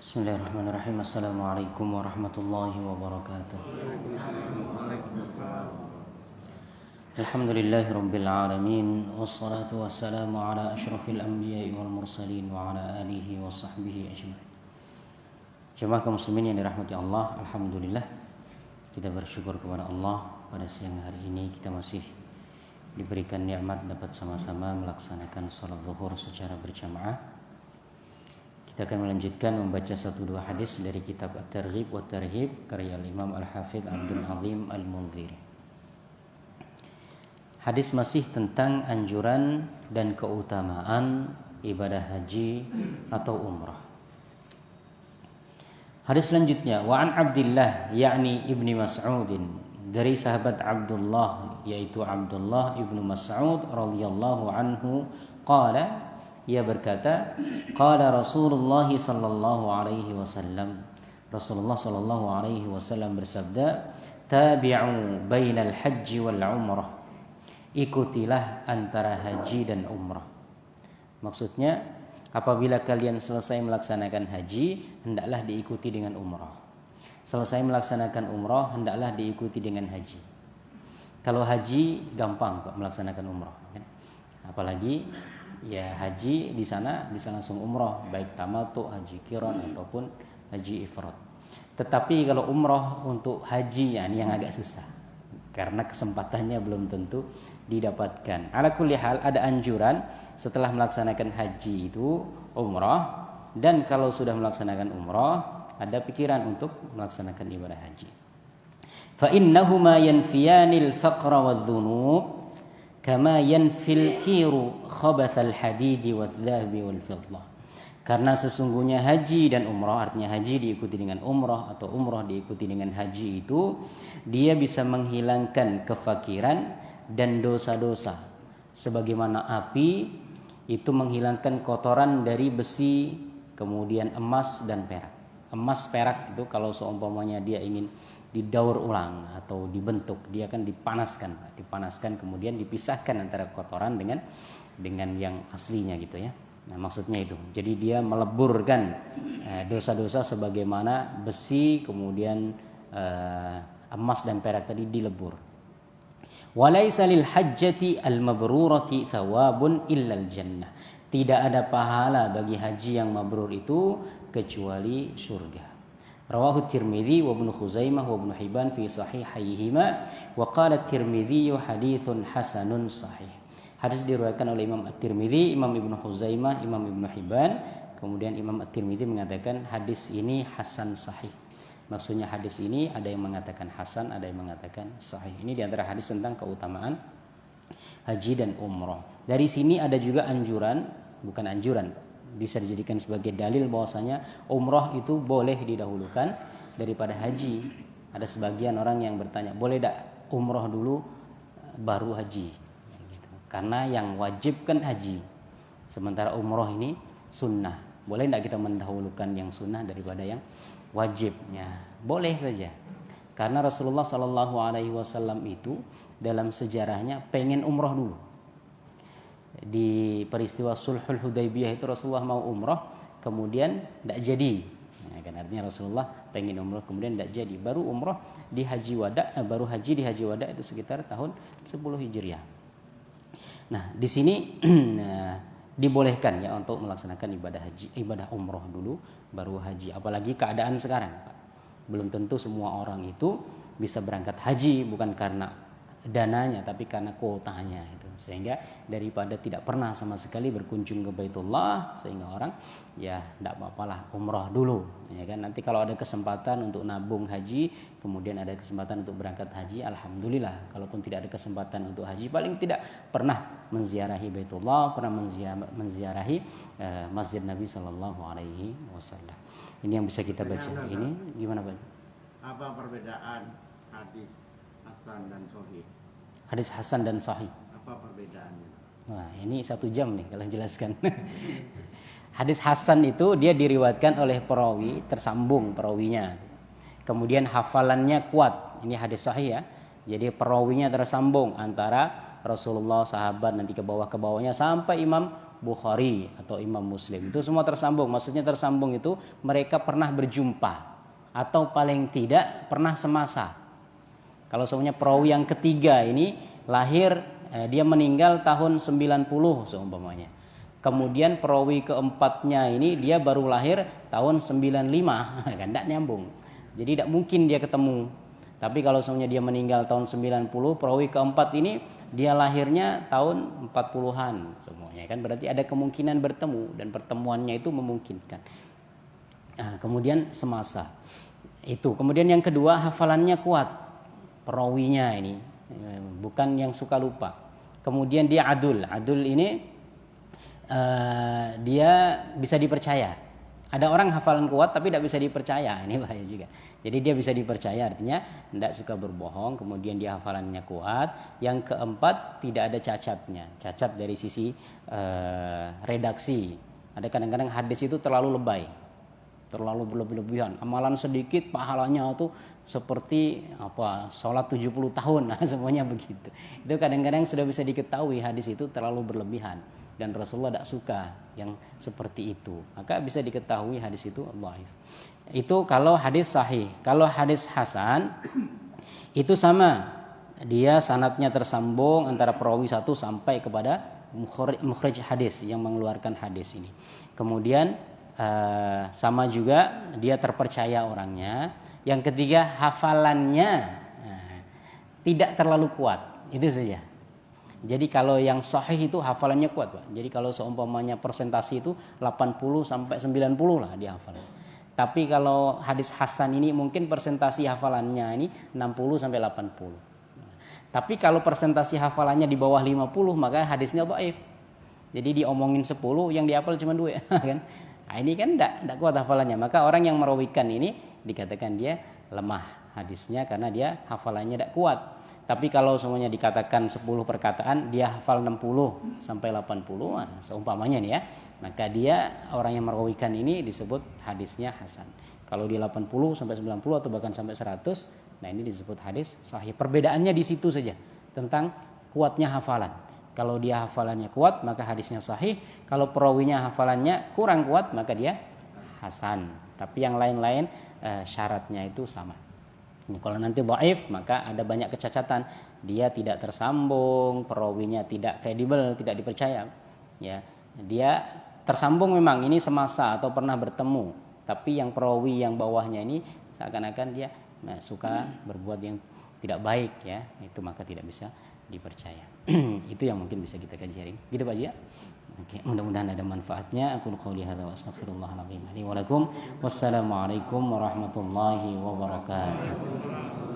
Bismillahirrahmanirrahim. Assalamualaikum warahmatullahi wabarakatuh. Alhamdulillahi rabbil alamin. Wassalatu wassalamu ala asyrafil anbiya'i wal mursalin wa ala alihi wa sahbihi ajma'in. Jemaah kaum muslimin yang dirahmati Allah, alhamdulillah kita bersyukur kepada Allah pada siang hari ini kita masih diberikan nikmat dapat sama-sama melaksanakan salat zuhur secara berjamaah. Kita akan melanjutkan membaca 1-2 hadis dari kitab At-Targhib wa Tarhib karya Imam Al-Hafidz Abdul Azim Al-Munziri. Hadis masih tentang anjuran dan keutamaan ibadah haji atau umrah. Hadis selanjutnya, wa an Abdullah yakni Ibni Mas'ud, dari sahabat Abdullah yaitu Abdullah Ibnu Mas'ud radhiyallahu anhu qala, ia berkata, qala Rasulullah sallallahu alaihi wasallam, Rasulullah sallallahu alaihi wasallam bersabda, tabi'u bainal haji wal umrah, ikutilah antara haji dan umrah. Maksudnya apabila kalian selesai melaksanakan haji, hendaklah diikuti dengan umrah. Selesai melaksanakan umrah, hendaklah diikuti dengan haji. Kalau haji gampang Pak melaksanakan umrah, apalagi ya haji di sana bisa langsung umrah, baik tamattu, haji qiran ataupun haji ifrad. Tetapi kalau umrah untuk haji ya, ini yang agak susah karena kesempatannya belum tentu didapatkan. Ala kulli hal ada anjuran setelah melaksanakan haji itu umrah, dan kalau sudah melaksanakan umrah ada pikiran untuk melaksanakan ibadah haji. Fa innahuma yanfiyanil faqra wadh-dhunub kama yanfil kiru khabathal hadidi wadh-dhahabi wal fiddah. Karena sesungguhnya haji dan umrah, artinya haji diikuti dengan umrah atau umrah diikuti dengan haji, itu dia bisa menghilangkan kefakiran dan dosa-dosa, sebagaimana api itu menghilangkan kotoran dari besi, kemudian emas dan perak. Emas perak itu kalau seumpamanya dia ingin didaur ulang atau dibentuk, dia akan dipanaskan kemudian dipisahkan antara kotoran dengan yang aslinya gitu ya. Nah, maksudnya itu. Jadi dia meleburkan dosa-dosa sebagaimana besi kemudian emas dan perak tadi dilebur. Walaisa lil hajjati al mabrurati thawabun illal jannah. Tidak ada pahala bagi haji yang mabrur itu kecuali surga. Rawahu Tirmidzi wa Ibnu Khuzaimah wa Ibnu Hibban fi sahihayhima wa qala Tirmidzi haditsun hasanun sahih. Hadis diriwayatkan oleh Imam At-Tirmidzi, Imam Ibnu Khuzaimah, Imam Ibnu Hibban, kemudian Imam At-Tirmidzi mengatakan hadis ini hasan sahih. Maksudnya hadis ini ada yang mengatakan hasan, ada yang mengatakan sahih. Ini di antara hadis tentang keutamaan haji dan umrah. Dari sini ada juga anjuran, bukan anjuran, bisa dijadikan sebagai dalil bahwasanya umrah itu boleh didahulukan daripada haji. Ada sebagian orang yang bertanya, boleh tak umrah dulu baru haji? Gitu. Karena yang wajib kan haji, sementara umrah ini sunnah. Boleh tak kita mendahulukan yang sunnah daripada yang wajibnya? Boleh saja. Karena Rasulullah Sallallahu Alaihi Wasallam itu dalam sejarahnya pengen umrah dulu. Di peristiwa Sulhul Hudaybiyah itu Rasulullah mau umrah, kemudian tidak jadi. Ya, kan artinya Rasulullah pengen umrah kemudian tidak jadi. Baru umrah di haji wada, baru haji di haji wada itu sekitar tahun 10 Hijriah. Nah, di sini dibolehkan ya untuk melaksanakan ibadah haji, ibadah umrah dulu baru haji. Apalagi keadaan sekarang, Pak. Belum tentu semua orang itu bisa berangkat haji bukan karena dananya tapi karena kuotanya itu, sehingga daripada tidak pernah sama sekali berkunjung ke Baitullah, sehingga orang ya tidak apa-apalah umrah dulu ya kan. Nanti kalau ada kesempatan untuk nabung haji, kemudian ada kesempatan untuk berangkat haji, alhamdulillah. Kalaupun tidak ada kesempatan untuk haji, paling tidak pernah menziarahi Baitullah, pernah menziarahi Masjid Nabi Sallallahu Alaihi Wasallam. Ini yang bisa kita baca. Ini gimana Pak? Apa perbedaan hadis Hasan dan Sahih? Hadis Hasan dan Sahih. Apa perbedaannya? Wah, ini 1 jam nih kalau jelaskan. Hadis Hasan itu dia diriwayatkan oleh perawi, tersambung perawinya. Kemudian hafalannya kuat. Ini hadis sahih ya. Jadi perawinya tersambung antara Rasulullah, sahabat, nanti ke bawahnya sampai Imam Bukhari atau Imam Muslim. Itu semua tersambung. Maksudnya tersambung itu mereka pernah berjumpa atau paling tidak pernah semasa. Kalau semuanya perawi yang ketiga ini lahir, dia meninggal tahun 90 seumpamanya. Kemudian perawi keempatnya ini dia baru lahir tahun 95, kan tidak nyambung. Jadi tidak mungkin dia ketemu. Tapi kalau semuanya dia meninggal tahun 90, perawi keempat ini dia lahirnya tahun 40-an semuanya, kan berarti ada kemungkinan bertemu dan pertemuannya itu memungkinkan. Nah, kemudian semasa. Itu. Kemudian yang kedua, hafalannya kuat. Perawinya ini bukan yang suka lupa. Kemudian dia adul. Adul ini dia bisa dipercaya. Ada orang hafalan kuat tapi tidak bisa dipercaya, ini bahaya juga. Jadi dia bisa dipercaya, artinya tidak suka berbohong, kemudian dia hafalannya kuat. Yang keempat, tidak ada cacatnya. Cacat dari sisi redaksi. Ada kadang-kadang hadis itu terlalu lebay, terlalu berlebihan. Amalan sedikit, pahalanya tuh seperti sholat 70 tahun, nah semuanya begitu. Itu kadang-kadang sudah bisa diketahui hadis itu terlalu berlebihan. Dan Rasulullah tidak suka yang seperti itu. Maka bisa diketahui hadis itu dhaif. Itu kalau hadis sahih. Kalau hadis hasan itu sama. Dia sanadnya tersambung antara perawi satu sampai kepada mukhrij hadis yang mengeluarkan hadis ini. Kemudian sama juga dia terpercaya orangnya. Yang ketiga, hafalannya tidak terlalu kuat. Itu saja. Jadi kalau yang sahih itu hafalannya kuat, Pak. Jadi kalau seumpamanya persentasi itu 80 sampai 90 lah dia hafal. Tapi kalau hadis hasan ini mungkin persentasi hafalannya ini 60 sampai 80. Tapi kalau persentasi hafalannya di bawah 50 maka hadisnya dhaif. Jadi diomongin 10 yang dihafal cuma 2 kan. Nah, ini kan enggak kuat hafalannya. Maka orang yang merawikan ini dikatakan dia lemah hadisnya karena dia hafalannya tidak kuat. Tapi kalau semuanya dikatakan 10 perkataan, dia hafal 60 sampai 80, nah, seumpamanya nih ya, maka dia orang yang merawikan ini disebut hadisnya hasan. Kalau dia 80 sampai 90 atau bahkan sampai 100, nah ini disebut hadis sahih. Perbedaannya di situ saja tentang kuatnya hafalan. Kalau dia hafalannya kuat, maka hadisnya sahih. Kalau perawinya hafalannya kurang kuat, maka dia hasan. Tapi yang lain-lain syaratnya itu sama. Kalau nanti dhaif maka ada banyak kecacatan, dia tidak tersambung, perawinya tidak kredibel, tidak dipercaya. Ya, dia tersambung memang ini semasa atau pernah bertemu, tapi yang perawi yang bawahnya ini seakan-akan dia suka berbuat yang tidak baik ya, itu maka tidak bisa dipercaya. Itu yang mungkin bisa kita kaji hari ini. Gitu Pak Jia. Oke, mudah-mudahan ada manfaatnya. Aku qouli hadza wa astaghfirullahal azim li wa lakum. Wassalamualaikum warahmatullahi wabarakatuh.